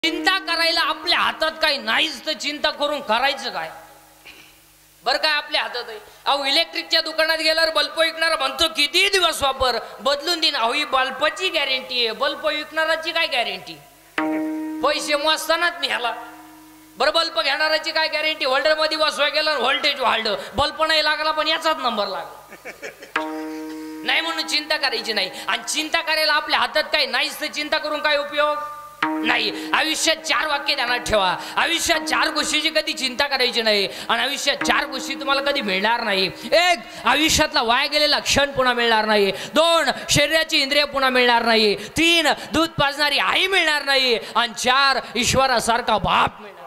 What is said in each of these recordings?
चिंता करायला आपल्या हातात काही नाहीच तर चिंता करून करायचं काय? बरं काय आपल्या हातात आहे? अहो इलेक्ट्रिकच्या दुकानात गेल्यावर बल्ब विकणारा म्हणतो किती दिवस वापर बदलून देईन. अहो ही बल्बची गॅरंटी आहे, बल्ब विकणाराची काय गॅरंटी? पैसे मोजतानाच मी ह्याला. बरं बल्ब घेणाराची काय गॅरंटी? होल्डर मध्ये बसवा गेलं व्होल्टेज वाढलं, बल्ब नाही लागला पण याचाच नंबर लागला. नाही म्हणून चिंता करायची नाही. आणि चिंता करायला आपल्या हातात काही नाहीच तर चिंता करून काय उपयोग नाही. आयुष्यात 4 वाक्य ध्यानात ठेवा. आयुष्यात 4 गोष्टीची कधी चिंता करायची नाही आणि आयुष्यात 4 गोष्टी तुम्हाला कधी मिळणार नाही. 1 आयुष्यातला वाया गेलेला क्षण पुन्हा मिळणार नाही. 2 शरीराची इंद्रिय पुन्हा मिळणार नाही. 3 दूध पाजणारी आई मिळणार नाही. आणि 4 ईश्वरासारखा बाप मिळणार.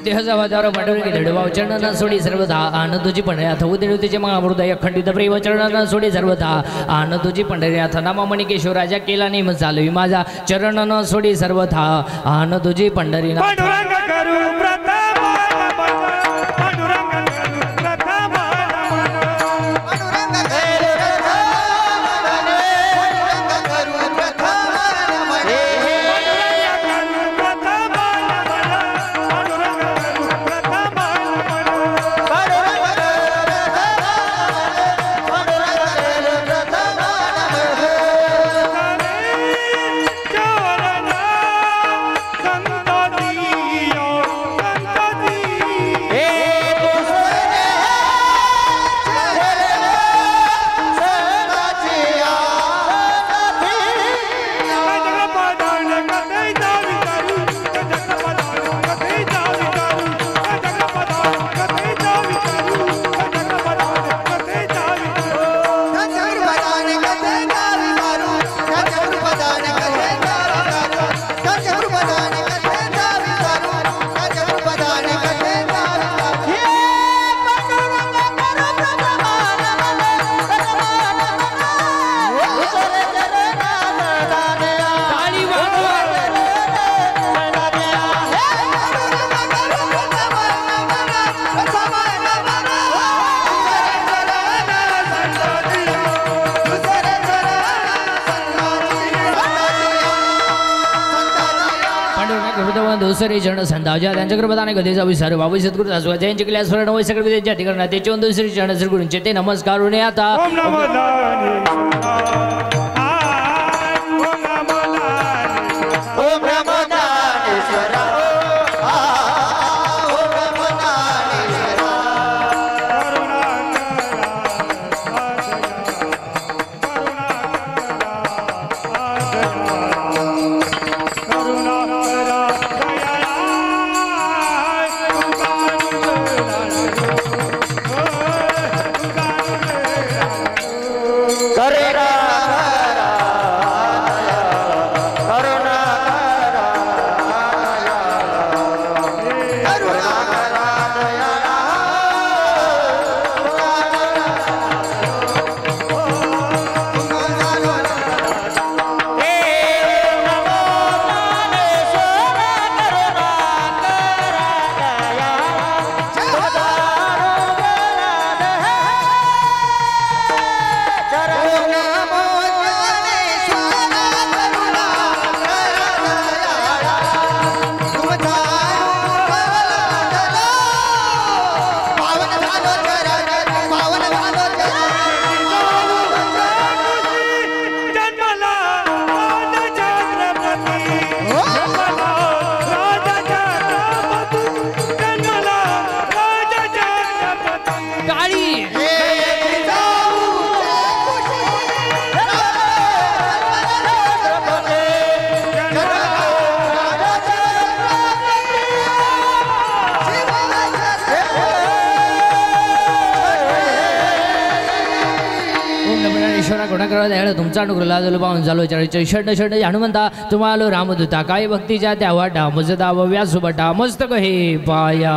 देहजावादावर मंडळी धडवाव चरणांना सोडी सर्वथा आनंदोजी पंढऱ्यात उदिनुतीचे महामृदय अखंडित प्रेम चरणांना सोडी सर्वथा आनंदोजी पंढऱ्यात नामामणी केशव राजा केला नेम चालवी माझा चरणांना सोडी सर्वथा आनंदोजी पंढरीनाथ. दुसरे चरण संतावजा त्यांच्या कृपदाने कधीचा विसर बाबू सद्गुरू दासवा जयंती केल्यास स्मरण वय सगळे विद्यार्थी ठिकाणी त्याचे दुसरे चरण श्री गुरूंचे ते नमस्कार होणे आता. ज्ञानेश्वरा गुणाकरा द्यायला तुमचा अनुग्रह लाजलो पाहून झालो चरण षड षड हनुमंता तुम्हाला रामदूता काय भक्तीच्या त्या वाटा मजदा व व्यासुबटा मस्तक हे पाया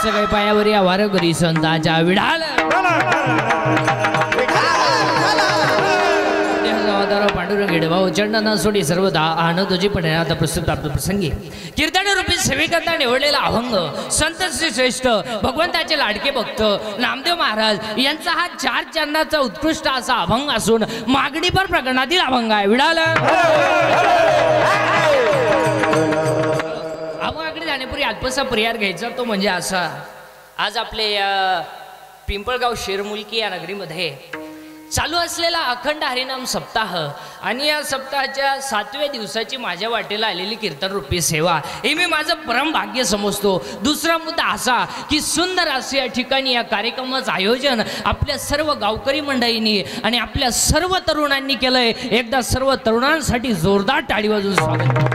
काही पायावर या वारकरी संतांच्या विढाल पांडुरंग गिडभाऊ चंडना सोडी सर्वदा आनंदोजी पडण्यात प्रस्तुत प्राप्त प्रसंगी कीर्तन रूपी सेवेकरता निवडलेला अभंग संत श्री श्रेष्ठ भगवंताचे लाडके भक्त नामदेव महाराज यांचा हा 4 चरणाचा उत्कृष्ट असा अभंग असून मागणीपर प्रकरणातील अभंग आहे विढाल अभंगाकडे जाण्यापूर्वी अल्पसा पर्याय घ्यायचा तो म्हणजे असा आज आपले या पिंपळगाव शेरमुलकी या नगरीमध्ये चालू असलेला अखंड हरिनाम सप्ताह आणि या सप्ताहाच्या 7व्या दिवसाची माझ्या वाटेला आलेली कीर्तन रूपी सेवा हे मी माझं परम भाग्य समजतो. दुसरा मुद्दा असा की सुंदर असे या ठिकाणी या कार्यक्रमाचं आयोजन आपल्या सर्व गावकरी मंडळींनी आणि आपल्या सर्व तरुणांनी केलंय. एकदा सर्व तरुणांसाठी जोरदार टाळी वाजवून स्वागत.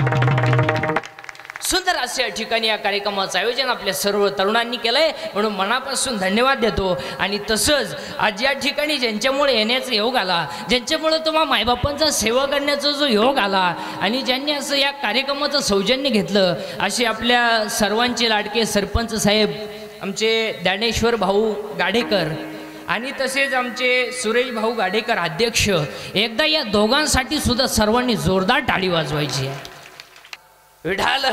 सुंदर असे या ठिकाणी या कार्यक्रमाचं आयोजन आपल्या सर्व तरुणांनी केलंय म्हणून मनापासून धन्यवाद देतो. आणि तसंच आज या ठिकाणी ज्यांच्यामुळे येण्याचा योग आला, ज्यांच्यामुळे तुम्हा मायबापांचा सेवा करण्याचा जो योग आला आणि ज्यांनी असं या कार्यक्रमाचं सौजन्य घेतलं असे आपल्या सर्वांचे लाडके सरपंच साहेब आमचे ज्ञानेश्वर भाऊ गाडेकर आणि तसेच आमचे सुरेश भाऊ गाडेकर अध्यक्ष, एकदा या दोघांसाठी सुद्धा सर्वांनी जोरदार टाळी वाजवायची आहे. विढाल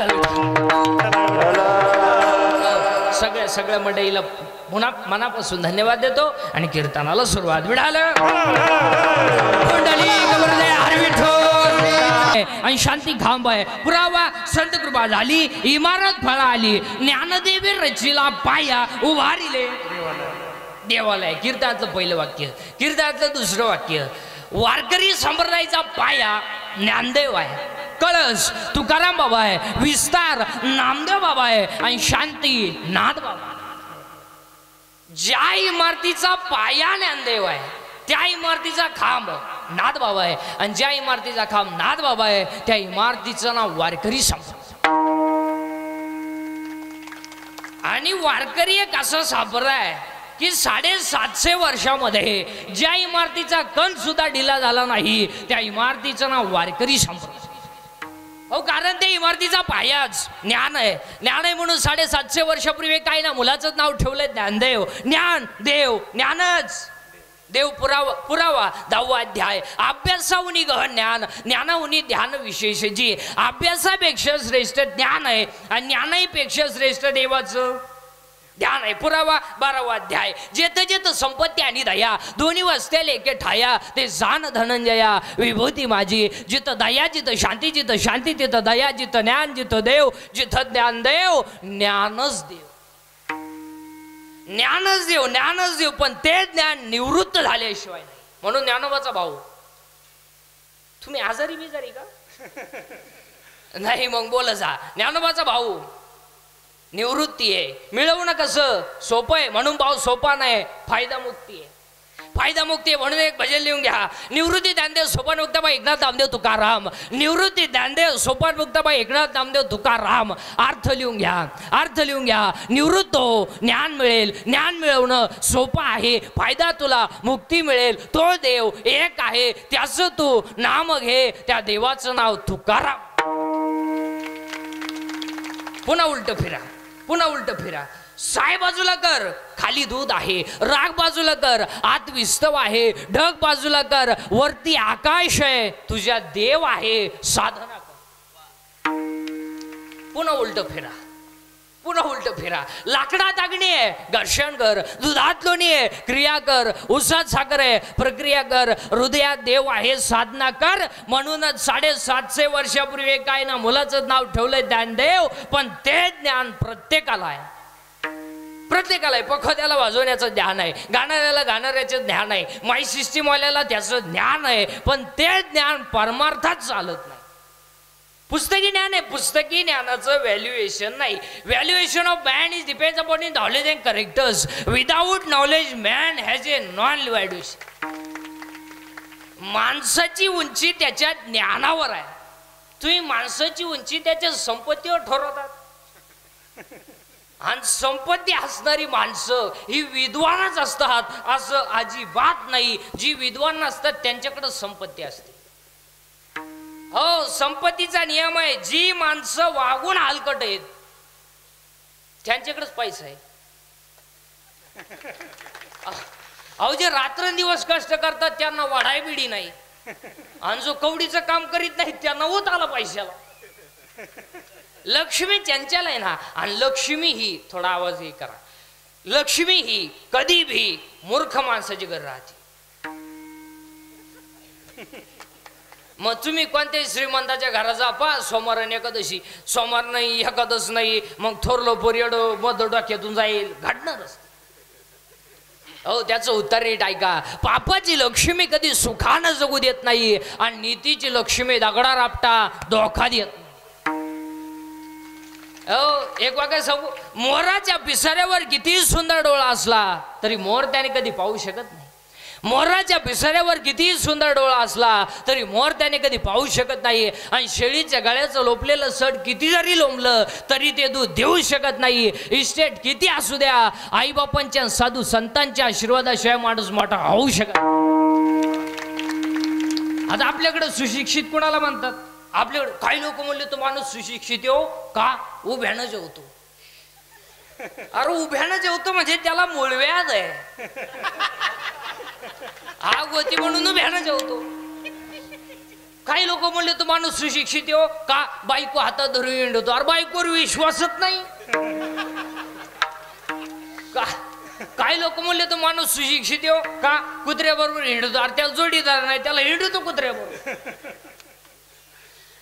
सगळ्या मंडळीला पुन्हा मनापासून धन्यवाद देतो आणि कीर्तनाला सुरुवात. विढाल आणि शांती खांब आहे पुरावा संत कृपा झाली इमारत फळा आली ज्ञानदेवी रचिला पाया उभारिले देवालय. कीर्तनातलं पहिलं वाक्य. कीर्तनातलं दुसरं वाक्य. वारकरी संप्रदायाचा पाया ज्ञानदेव आहे, कळस तुकाराम बाबा आहे, विस्तार नामदेव बाबा आहे आणि शांती नाथ बाबा. ज्या इमारतीचा पाया ज्ञानदेव आहे त्या इमारतीचा खांब नाथ बाबा आहे आणि ज्या इमारतीचा खांब नाथ बाबा आहे त्या इमारतीचं नाव वारकरी संप्रदाय. आणि वारकरी एक असं संप्रदाय आहे की 750 वर्षामध्ये ज्या इमारतीचा कण सुद्धा ढिला झाला नाही त्या इमारतीचं नाव वारकरी संप्रदाय. हो, कारण त्या इमारतीचा पायाच ज्ञान आहे. ज्ञान आहे म्हणून 750 वर्षापूर्वी काय ना मुलाचं नाव ठेवलंय ज्ञानदेव. ज्ञान देव ज्ञानच देव पुरावा 10वा अध्याय. अभ्यासाहुनी गहन ज्ञान ज्ञानाहुनी ध्यान विशेष. जी अभ्यासापेक्षा श्रेष्ठ ज्ञान आहे आणि ज्ञानापेक्षा श्रेष्ठ देवाचं ध्यान आहे. पुरावा 12वा अध्याय. जेथ जेथ संपत्ती आणि दया दोन्ही वसतेले एके ठाया ते जाण धनंजया विभूती माझी. जिथं दया जिथं शांती, जिथं शांती तिथं दया, जिथं ज्ञान जिथं देव, जिथं ज्ञान देव ज्ञानच देव. ज्ञानच देव ज्ञानच देव. पण ते ज्ञान निवृत्त झाल्याशिवाय नाही. म्हणून ज्ञानोबाचा भाऊ तुम्ही आजारी बिजारी का नाही मग बोल जा. ज्ञानोबाचा भाऊ निवृत्ती आहे. मिळवणं कसं सोपं आहे म्हणून भाऊ सोपा नाही. फायदा मुक्ती आहे. फायदा मुक्ती आहे म्हणून एक भजन लिहून घ्या. निवृत्ती ज्ञानदेव सोपान मुक्ताबाई एकनाथ नामदेव तुकाराम. निवृत्ती ज्ञानदेव सोपान मुक्ताबाई एकनाथ नामदेव तुकाराम. अर्थ लिहून घ्या. अर्थ लिहून घ्या. निवृत्त हो ज्ञान मिळेल. ज्ञान मिळवणं सोपं आहे. फायदा तुला मुक्ती मिळेल. तो देव एक आहे त्याचं तू नाम घे. त्या देवाचं नाव तुकाराम. पुन्हा उलट फिरा. पुन्हा उलट फिरा. साय बाजूला कर खाली दूध आहे. राग बाजूला कर आत विस्तव आहे. ढग बाजूला कर वरती आकाश आहे. तुझ्या देव आहे साधना कर. पुन्हा उलट फिरा. पुन्हा उलट फिरा. लाकडात अग्नी आहे, घर्षण कर. दुधात लोणी आहे, क्रिया कर. उसात साखर आहे, प्रक्रिया कर. हृदयात देव आहे, साधना कर. म्हणूनच 750 वर्षापूर्वी काय ना मुलाचं नाव ठेवलंय ज्ञानदेव. पण ते ज्ञान प्रत्येकाला आहे, प्रत्येकाला आहे. पखवाद्याला वाजवण्याचं ज्ञान आहे, गाणाऱ्याला गाणाऱ्याचं ज्ञान आहे, माई सिस्टीमवाल्याला त्याचं ज्ञान आहे. पण ते ज्ञान परमार्थात चालत नाही. पुस्तकी ज्ञान आहे, पुस्तकी ज्ञानाचं व्हॅल्युएशन नाही. Valuation of man is depends upon in knowledge and characters. Without knowledge man has a non valuation. माणसाची उंची त्याच्या ज्ञानावर आहे. तुम्ही माणसाची उंची त्याच्या संपत्तीवर ठरवतात. आणि संपत्ती असणारी माणसं ही विद्वानच असतात असं अजिबात नाही. जी विद्वान नसतात त्यांच्याकडे संपत्ती असते. हो, संपत्तीचा नियम आहे. जी माणसं वागून हलकट आहेत त्यांच्याकडेच पैसा आहे. अहो, जे रात्रंदिवस कष्ट करतात त्यांना वाढाय बिडी नाही. आणि जो कवडीचं काम करीत नाही त्यांना होत आला पैशाला. लक्ष्मी चंचल आहे ना. आणि लक्ष्मी ही, थोडा आवाज हे करा, लक्ष्मी ही कधी भी मूर्ख माणसाची घर राहते. मग तुम्ही कोणत्याही श्रीमंताच्या घरात जा, पा सोमवार आणि एकादशी, सोमवार नाही एकादश नाही, मग थोरलो पोरियड मध डोक्यातून जाईल, घडणारच. हो, त्याचं उत्तर नीट ऐका. पापाची लक्ष्मी कधी सुखानं जगू देत नाही आणि नीतीची लक्ष्मी दगडा रापटा धोका देत नाही. हो, एक वाक्य सांगू, मोराच्या पिसाऱ्यावर किती सुंदर डोळा असला तरी मोर त्याने कधी पाहू शकत नाही. मोराच्या पिसाऱ्यावर किती सुंदर डोळा असला तरी मोर त्याने कधी पाहू शकत नाही. आणि शेळीच्या गळ्याचं लोपलेलं सड किती जरी लोंबलं तरी ते दूध देऊ शकत नाही. इस्टेट किती असू द्या, आईबापांच्या साधू संतांच्या आशीर्वादाशिवाय माणूस मोठा होऊ शकत. आता आपल्याकडे सुशिक्षित कोणाला म्हणतात? आपल्याकडे काही लोक म्हणले तो माणूस सुशिक्षित हो का, उभ्यानं जेवतो. अरे उभ्यानं जेवतो म्हणजे त्याला मूळव्याध आहे. आग होती म्हणून उभ्यानं जेवतो. काही लोक म्हणले तो माणूस सुशिक्षित हो का, बायको हातात धरून हिंडतो. अरे बायकोवर विश्वासच नाही का. काही लोक म्हणले तो माणूस सुशिक्षित हो का, कुत्र्याबरोबर हिंडतो. अरे त्याला जोडीदार नाही, त्याला हिंडतो कुत्र्याबरोबर.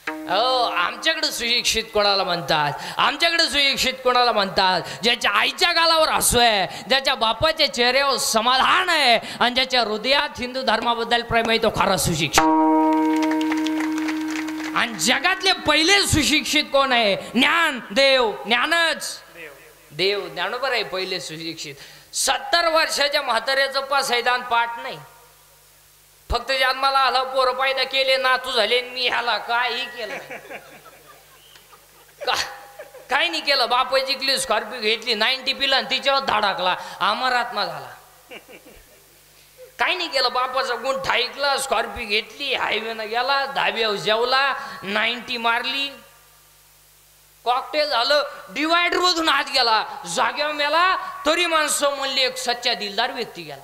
हो, आमच्याकडे सुशिक्षित कोणाला म्हणतात? आमच्याकडे सुशिक्षित कोणाला म्हणतात? ज्याच्या आईच्या गालावर हसू आहे, ज्याच्या बापाच्या चेहऱ्यावर समाधान आहे आणि ज्याच्या हृदयात हिंदू धर्माबद्दल प्रेम आहे, तो खरा सुशिक्षित. आणि जगातले पहिले सुशिक्षित कोण आहे? ज्ञान देव. ज्ञानच देव, ज्ञानोबर आहे पहिले सुशिक्षित. 70 वर्षाच्या म्हाताऱ्याचं पासैदान पाठ नाही. फक्त जन्माला आला, पोरं पैदा केले, नातू झाले, मी ह्याला काही केलं काही नाही केलं. बापाची जिंकली, स्कॉर्पिओ घेतली, 90 पिला आणि तिच्यावर धडाकला, अमरात्मा झाला. काही नाही केलं. बापाचा गुंठा ऐकला, स्कॉर्पिओ घेतली, हायवेनं गेला, धाब्यावर जेवला, 90 मारली, कॉकटेल झालं, डिवायडर मधून आत गेला, जाग्यावर मेला. तरी माणसं म्हणली एक सच्चा दिलदार व्यक्ती गेला.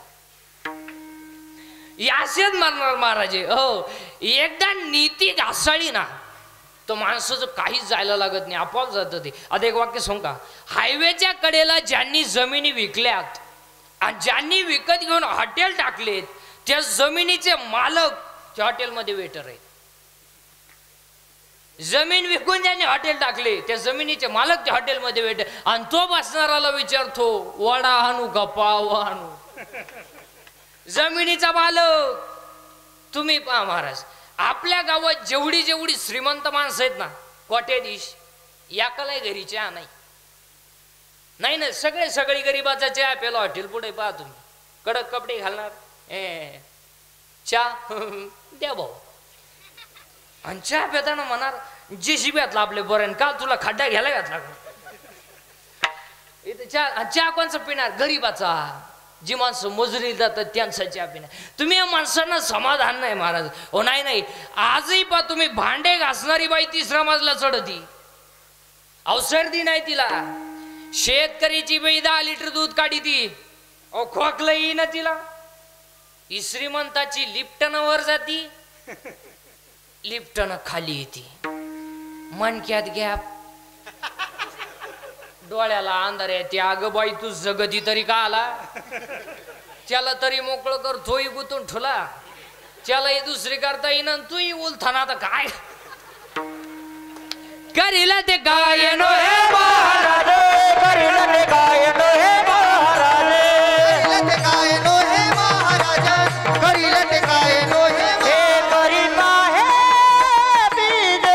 यासेच मारणार महाराज. हो, एकदा नीती घासाळी ना तो माणसाचं काहीच जायला लागत नाही, आपोआप जातं ते. आता एक वाक्य सांगू का, हायवेच्या कडेला ज्यांनी जमिनी विकल्यात आणि ज्यांनी विकत घेऊन हॉटेल टाकलेत त्या जमिनीचे मालक त्या हॉटेलमध्ये वेटर आहे. जमीन विकून ज्यांनी हॉटेल टाकले त्या जमिनीचे मालक त्या हॉटेलमध्ये वेटर. आणि तो बसणाराला विचारतो, वडा आणू का पाव आणू? जमिनीचा मालक. तुम्ही पहा महाराज, आपल्या गावात जेवढी जेवढी श्रीमंत माणसं आहेत ना, कोट्याधीश, याकालाही घरी चहा नाही. नाही ना, सगळे सगळी गरीबाचा चहा प्याला हॉटेल पुढे. पहा तुम्ही, कडक कपडे घालणार, चहा द्या भाऊ. आणि चहा पिताना म्हणणार, जेसीबी घातला आपले बरं, काल तुला खड्डा घ्यायला घातला. इथे चहा कोणचा पिणार? गरीबाचा. जी माणसं मजुरी जातात त्यांचा चहा पिणार. तुम्ही या माणसांना समाधान नाही महाराज. हो नाही नाही, आजही पा तुम्ही भांडे घासणारी बाई 3रा मजला चढती, अवसर्दी नाही तिला. शेतकरीची बाई 10 लिटर दूध काढी ती, अहो खोकलं येई ना तिला. ही श्रीमंताची लिफ्टनं वर जाती, लिफ्टनं खाली येते, मनक्यात गॅप, डोळ्याला अंधार येते. अगं बाई तू जगती तरी का आला? त्याला तरी मोकळं कर, तोही गुतून ठुला. त्यालाही दुसरी करता येईन, तूही उलथाना. आता काय करीला ते गायन हे महाराज, करीला ते गायन हे महाराज, करीला ते गायन हे महाराज, करीला ते गायन हे करीता हे बीज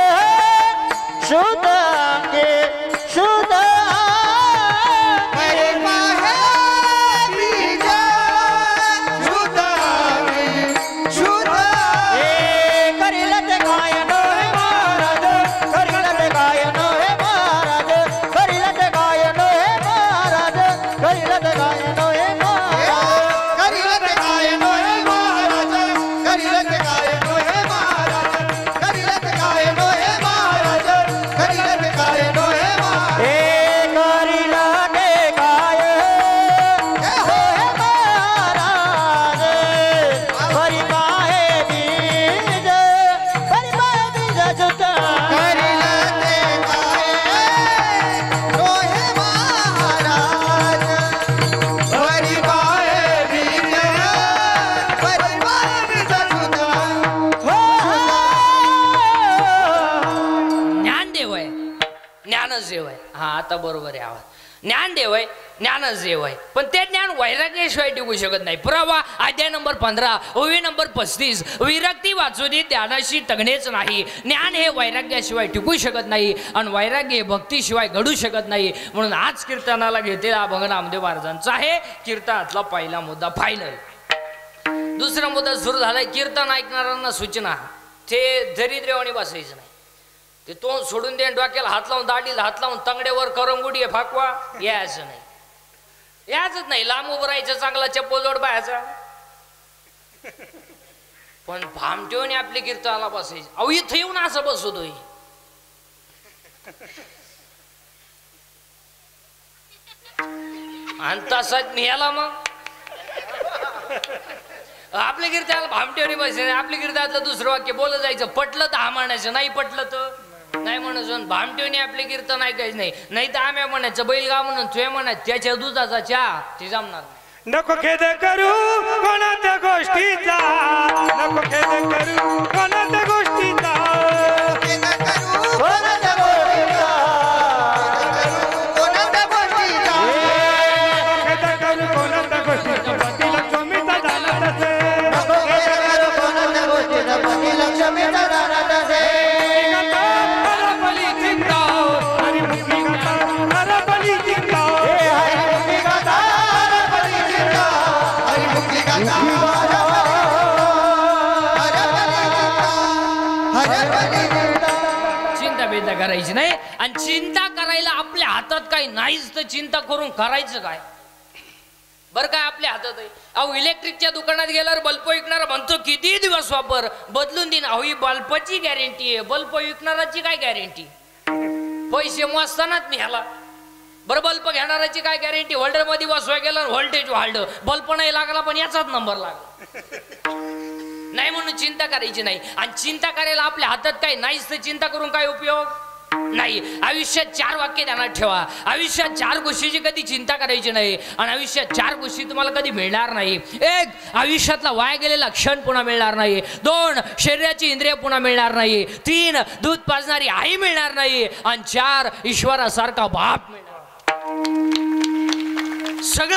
शुद्ध अंगे शुद्ध करीता हे बीज शुद्ध शुद्ध. करीला ते गायन हे महाराज, करीला ते गायन हे महाराज, करीला ते गायन हे महाराज, करीला ते गायन हे महाराज. करीला ते गायन हे महाराज, करीला ते गायन हे महाराज, करीला ते गायन हे महाराज, करीला ते गायन हे महाराज. करीला ते गाय हे महाराज, करीता हे बीज, करीता हे बीज शुद्ध. करीला ते गायन हे महाराज, करीता हे बीज, करीता हे बीज शुद्ध. ज्ञानदेव आहे, ज्ञानच देव आहे. हा आता बरोबर आहे आवाज. ज्ञानदेव आहे, ज्ञानच देव आहे. पण ते ज्ञान वैराग्याशिवाय टिकू शकत नाही. पुरावा अध्याय नंबर 15 ओवी नंबर 35. विरक्ती वाचुनी ज्ञानाशी तगणेच नाही. ज्ञान हे वैराग्याशिवाय टिकू शकत नाही आणि वैराग्य हे भक्तीशिवाय घडू शकत नाही. म्हणून आज कीर्तनाला घेतलेला अभंग नामदेव महाराजांचा आहे. कीर्तनातला पहिला मुद्दा फायनल. दुसरा मुद्दा सुरू झालाय. कीर्तन ऐकणाऱ्यांना सूचना, ते दरिद्रेवाणी बसायचं नाही. ते तोंड सोडून दे, डोक्याला हात लावून, दाढीला हात लावून, तंगड्यावर करंगुडी फाकवा, यायचं नाही. यायचंच नाही. लांब उभं राहायचं, चांगला चप्पलजोड पाहायचा. पण भामटेवणी आपली कीर्तनाला बसायची. अहो इथं येऊन असं बसवतोय. आणि तसाच निघाला मग आपल्या कीर्तनाला भामटेवणी बसायचं. आपल्या कीर्तनातलं दुसरं वाक्य बोलत जायचं. पटलं तर हा म्हणायचं, नाही पटलं तर नाही म्हणायचं. भामटेवणी आपले कीर्तन ऐकायचं नाही. नाही तर आम्ही म्हणायचं बैलगाव म्हणून तुझे म्हणायचं त्याच्या दुधाचा चहा ते जमणार नाही. नको खेद करू कोणाच्या गोष्टीचा, नको खेद करू कोणाच्या गोष्टीचा, कोणाच्या गोष्टीचा, कोणाच्या गोष्टीचा, कोणाच्या गोष्टीचा, खेद करू कोणाच्या गोष्टीचा, पती लक्ष्मीचा झाला तसे, कोणाच्या गोष्टीचा पती लक्ष्मीचा दाना तसे. हरपली चिंता आणि मुक्ती गाता, हरपली चिंता, हरिमुक्ती गाथा, हरपली चिंता, हरिमुक्ती गाथा, हरपली चिंता. चिंता बिंता करायची नाही. आणि चिंता करायला आपल्या हातात काही नाहीच तर चिंता करून करायचं काय? बरं काय आपल्या हातात आहे? अहो इलेक्ट्रिकच्या दुकानात गेल्यावर बल्ब विकणारा म्हणतो किती दिवस वापर, बदलून देईन. अहो ही बल्बची गॅरंटी आहे, बल्ब विकणाराची काय गॅरंटी? पैसे मोजतानाच न्याला. बरं बल्ब घेणाराची काय गॅरंटी? होल्डर मध्ये बसवाय गेलं व्होल्टेज वाढलं, बल्ब नाही लागला पण याचाच नंबर लागला. नाही म्हणून चिंता करायची नाही. आणि चिंता करायला आपल्या हातात काही नाहीच तर चिंता करून काय उपयोग नाही. आयुष्यात 4 वाक्य ध्यानात ठेवा. आयुष्यात 4 गोष्टीची कधी चिंता करायची नाही. आणि आयुष्यात 4 गोष्टी तुम्हाला कधी मिळणार नाही. 1 आयुष्यातला वाया गेलेला क्षण पुन्हा मिळणार नाही. 2 शरीराची इंद्रिय पुन्हा मिळणार नाही. 3 दूध पाजणारी आई मिळणार नाही. आणि 4 ईश्वरासारखा बाप मिळणार. सगळं